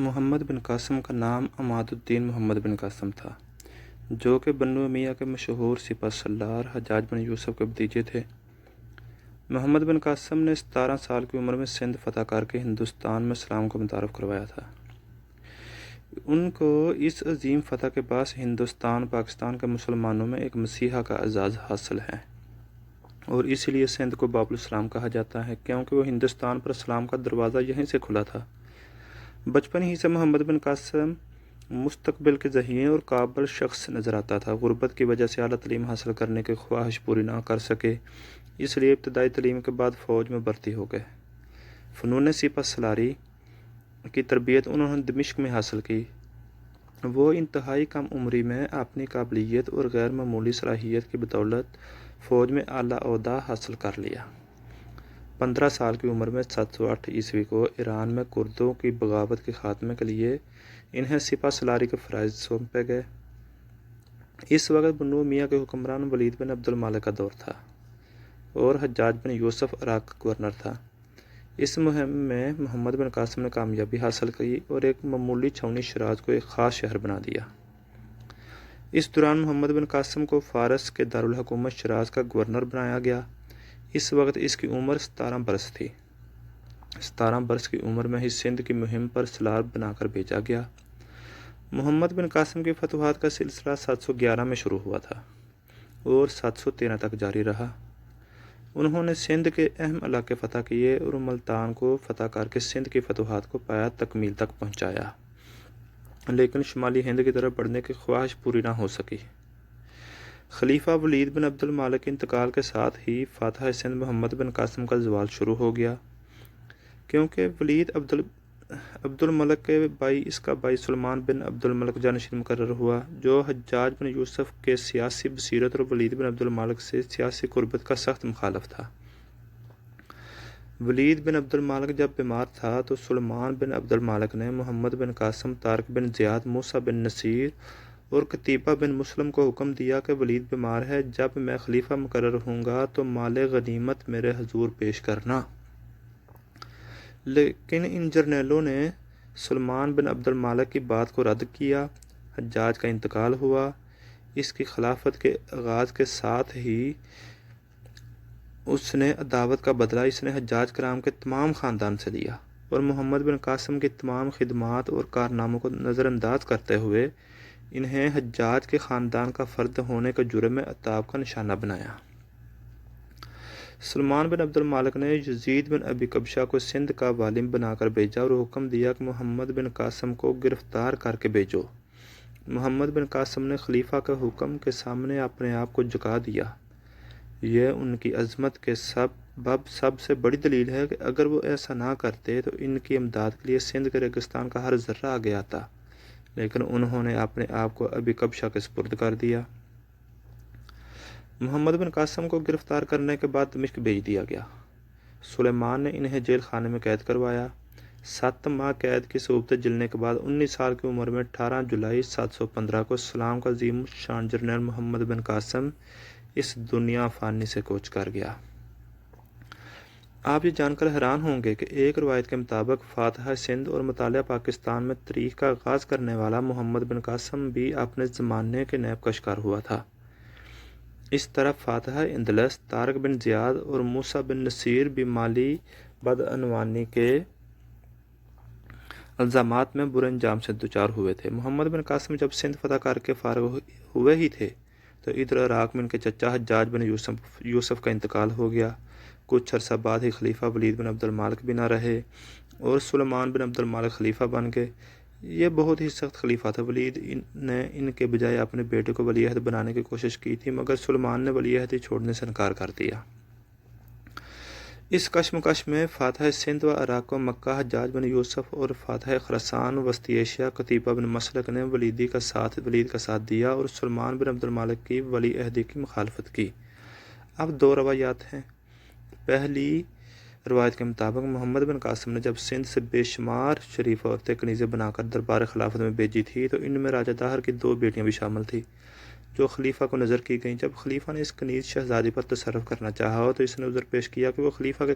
محمد بن قاسم کا نام عماد الدین محمد بن قاسم تھا، جو کہ بنو امیہ کے مشہور سپہ سالار حجاج بن یوسف کے بھتیجے تھے۔ محمد بن قاسم نے 17 سال کی عمر میں سندھ فتح کر کے ہندوستان میں اسلام کو متعارف کروایا تھا۔ ان کو اس عظیم فتح کے بعد ہندوستان پاکستان کے مسلمانوں میں ایک مسیحا کا اعزاز حاصل ہے، اور اس لیے سندھ کو باب الاسلام کہا جاتا ہے، کیونکہ وہ ہندوستان پر اسلام کا دروازہ یہیں سے کھلا تھا۔ بچپن ہی سے محمد بن قاسم مستقبل کے ذہین اور قابل شخص نظر آتا تھا۔ غربت کی وجہ سے اعلیٰ تعلیم حاصل کرنے کی خواہش پوری نہ کر سکے، اس لیے ابتدائی تعلیم کے بعد فوج میں بھرتی ہو گئے۔ فنون سپہ سالاری کی تربیت انہوں نے دمشق میں حاصل کی۔ وہ انتہائی کم عمری میں اپنی قابلیت اور غیر معمولی صلاحیت کی بدولت فوج میں اعلیٰ عہدہ حاصل کر لیا۔ 15 سال کی عمر میں 708 عیسوی کو ایران میں کردوں کی بغاوت کے خاتمے کے لیے انہیں سپہ سالاری کے فرائض سونپے گئے۔ اس وقت بنو امیہ کے حکمران ولید بن عبد الملک کا دور تھا، اور حجاج بن یوسف عراق کا گورنر تھا۔ اس مہم میں محمد بن قاسم نے کامیابی حاصل کی اور ایک معمولی چھاؤنی شیراز کو ایک خاص شہر بنا دیا۔ اس دوران محمد بن قاسم کو فارس کے دارالحکومت شیراز کا گورنر بنایا گیا۔ اس وقت اس کی عمر 17 برس تھی۔ 17 برس کی عمر میں ہی سندھ کی مہم پر سالار بنا کر بھیجا گیا۔ محمد بن قاسم کی فتوحات کا سلسلہ 711 میں شروع ہوا تھا اور 713 تک جاری رہا۔ انہوں نے سندھ کے اہم علاقے فتح کیے اور ملتان کو فتح کر کے سندھ کی فتوحات کو پایا تکمیل تک پہنچایا، لیکن شمالی ہند کی طرف بڑھنے کی خواہش پوری نہ ہو سکی۔ خلیفہ ولید بن عبد الملک کے انتقال کے ساتھ ہی فاتح سندھ محمد بن قاسم کا زوال شروع ہو گیا، کیونکہ ولید عبد الملک کے بھائی اس کا بھائی سلمان بن عبد الملک جانشین مقرر ہوا، جو حجاج بن یوسف کے سیاسی بصیرت اور ولید بن عبد الملک سے سیاسی قربت کا سخت مخالف تھا۔ ولید بن عبد الملک جب بیمار تھا تو سلمان بن عبد الملک نے محمد بن قاسم، طارق بن زیاد، موسیٰ بن نصیر اور قتیبہ بن مسلم کو حکم دیا کہ ولید بیمار ہے، جب میں خلیفہ مقرر ہوں گا تو مال غنیمت میرے حضور پیش کرنا۔ لیکن ان جرنیلوں نے سلمان بن عبد الملک کی بات کو رد کیا۔ حجاج کا انتقال ہوا۔ اس کی خلافت کے آغاز کے ساتھ ہی اس نے عداوت کا بدلہ اس نے حجاج کرام کے تمام خاندان سے لیا، اور محمد بن قاسم کی تمام خدمات اور کارناموں کو نظر انداز کرتے ہوئے انہیں حجاج کے خاندان کا فرد ہونے کے جرم میں عتاب کا نشانہ بنایا۔ سلمان بن عبد الملک نے یزید بن ابی قبشہ کو سندھ کا والی بنا کر بھیجا اور حکم دیا کہ محمد بن قاسم کو گرفتار کر کے بھیجو۔ محمد بن قاسم نے خلیفہ کے حکم کے سامنے اپنے آپ کو جھکا دیا۔ یہ ان کی عظمت کے سب سے بڑی دلیل ہے کہ اگر وہ ایسا نہ کرتے تو ان کی امداد کے لیے سندھ کے ریگستان کا ہر ذرہ آگے آتا، لیکن انہوں نے اپنے آپ کو ابی قبشہ کے سپرد کر دیا۔ محمد بن قاسم کو گرفتار کرنے کے بعد دمشق بھیج دیا گیا۔ سلیمان نے انہیں جیل خانے میں قید کروایا۔ 7 ماہ قید کی صعوبتیں جلنے کے بعد 19 سال کی عمر میں 18 جولائی 715 کو اسلام کا عظیم الشان جرنیل محمد بن قاسم اس دنیا فانی سے کوچ کر گیا۔ آپ یہ جان کر حیران ہوں گے کہ ایک روایت کے مطابق فاتح سندھ اور مطالعہ پاکستان میں تاریخ کا آغاز کرنے والا محمد بن قاسم بھی اپنے زمانے کے نیب کا شکار ہوا تھا۔ اس طرح فاتح اندلس، طارق بن زیاد اور موسیٰ بن نصیر بھی مالی بدعنوانی کے الزامات میں برے انجام سے دوچار ہوئے تھے۔ محمد بن قاسم جب سندھ فتح کر کے فارغ ہوئے ہی تھے تو ادھر عراق میں ان کے چچا حجاج بن یوسف کا انتقال ہو گیا۔ کچھ عرصہ بعد ہی خلیفہ ولید بن عبد الملک بھی نہ رہے اور سلمان بن عبد الملک خلیفہ بن گئے۔ یہ بہت ہی سخت خلیفہ تھا۔ ولید نے ان کے بجائے اپنے بیٹے کو ولی عہد بنانے کی کوشش کی تھی، مگر سلمان نے ولی عہد چھوڑنے سے انکار کر دیا۔ اس کشمکش میں فاتح سندھ و عراق کو مکہ حجاج بن یوسف اور فاتح خراسان وسطی ایشیا قتیبہ بن مسلک نے ولید کا ساتھ دیا اور سلمان بن عبد الملک کی ولی عہدی کی مخالفت کی۔ اب 2 روایات ہیں۔ پہلی روایت کے مطابق محمد بن قاسم نے جب سندھ سے بے شمار شریف عورتیں کنیزیں بنا کر دربار خلافت میں بھیجی تھی تو ان میں راجہ داہر کی 2 بیٹیاں بھی شامل تھیں جو خلیفہ کو نظر کی گئیں۔ جب خلیفہ نے اس کنیز شہزادی پر تصرف کرنا چاہا تو اس نے عذر پیش کیا کہ وہ خلیفہ کے